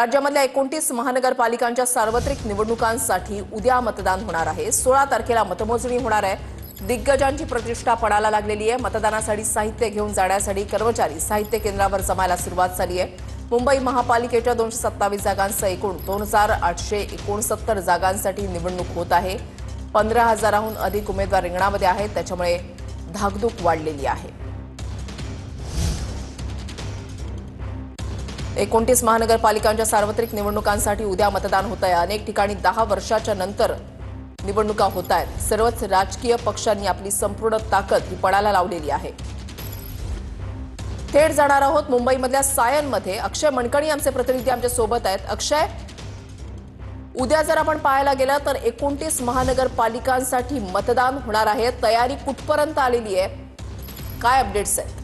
राज्यामधल्या 29 महानगरपालिकांच्या सार्वत्रिक निवडणुकांसाठी उद्या मतदान होणार आहे। 16 तारखेला मतमोजणी होणार आहे। दिग्गजांची प्रतिष्ठा पणाला लागलेली आहे। मतदानासाठी साहित्य घेऊन जाण्यासाठी कर्मचारी साहित्य केंद्रावर जमायला सुरुवात झाली आहे। मुंबई महापालिकेच्या 227 जागांसह एकूण 2869 जागांसाठी निवडणूक होत आहे। 15,000हून अधिक उमेदवार रिंगणामध्ये आहेत, त्याच्यामुळे धाकधूक वाढलेली आहे। 29 महानगरपालिकांच्या सार्वत्रिक निवडणुकांसाठी उद्या मतदान होत आहे। अनेक ठिकाणी 10 वर्षाच्या नंतर निवडणुका होत आहेत। सर्वच राजकीय पक्षांनी आपली संपूर्ण ताकद ही पणाला लावलेली आहे। थेट जाणार आहोत मुंबईमधल्या सायनमध्ये। अक्षय मणकणी आमचे प्रतिनिधी आमच्या सोबत आहेत। अक्षय, उद्या जर आपण पाहायला गेलं तर 29 महानगरपालिकांसाठी मतदान होणार आहे। तयारी कुठपर्यंत आलेली आहे, काय अपडेट्स आहेत?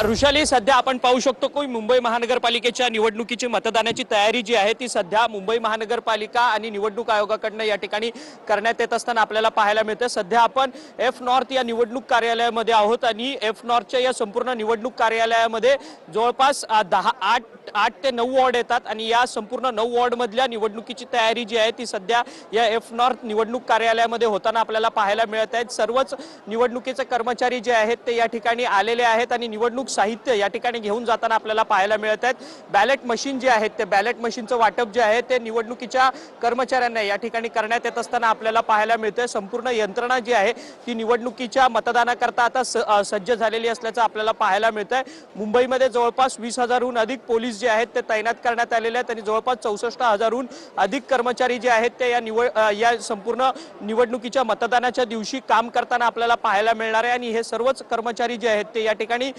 ऋषाली, सध्या आपण पाहू शकतो की मुंबई महानगरपालिकेच्या निवडणुकीची मतदानाची तयारी जी आहे ती सध्या मुंबई महानगरपालिका आणि निवडणूक आयोगाकडून या ठिकाणी करण्यात येत असताना आपल्याला पाहायला मिळते। सध्या आपण एफ नॉर्थ या निवडणूक कार्यालयामध्ये आहोत आणि एफ नॉर्थच्या या संपूर्ण निवडणूक कार्यालयामध्ये जवळपास 8 ते 9 वॉर्ड येतात आणि या संपूर्ण 9 वॉर्ड मधल्या निवडणुकीची तयारी जी आहे ती सध्या या एफ नॉर्थ निवडणूक कार्यालयामध्ये होताना आपल्याला पाहायला मिळत आहेत। सर्वच निवडणुकीचे कर्मचारी जे आहेत ते या ठिकाणी आलेले आहेत आणि निवडणूक साहित्य या ठिकाणी घेऊन जाताना आपल्याला पाहायला मिळत आहेत। बॅलेट मशीन जे आहेत ते बॅलेट मशीनचं वाटप जे आहे ते निवडणुकीच्या कर्मचाऱ्यांना या ठिकाणी करण्यात येत असताना आपल्याला पाहायला मिळते। संपूर्ण यंत्रणा जी आहे ती निवडणुकीच्या मतदानाकरता आता सज्ज झालेली असल्याचं आपल्याला पाहायला मिळतंय। मुंबईमध्ये जवळपास 20,000हून अधिक पोलीस जे आहेत ते तैनात करण्यात आलेले आहेत आणि जवळपास 64,000हून अधिक कर्मचारी जे आहेत ते या संपूर्ण निवडणुकीच्या मतदानाच्या दिवशी काम करताना आपल्याला पाहायला मिळणार आहे आणि हे सर्वच कर्मचारी जे आहेत ते या ठिकाणी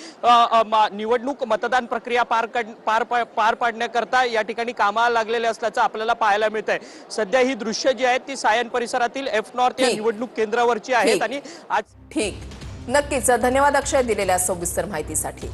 निवडणूक मतदान प्रक्रिया पार पाडण्याकरता या ठिकाणी कामाला लागलेले असल्याचं आपल्याला पाहायला मिळतंय। सध्या ही दृश्य जी आहेत ती सायन परिसरातील एफ नॉर्थ या निवडणूक केंद्रावरची आहेत आणि आज ठीक, नक्कीच धन्यवाद अक्षय दिलेल्या सविस्तर माहितीसाठी।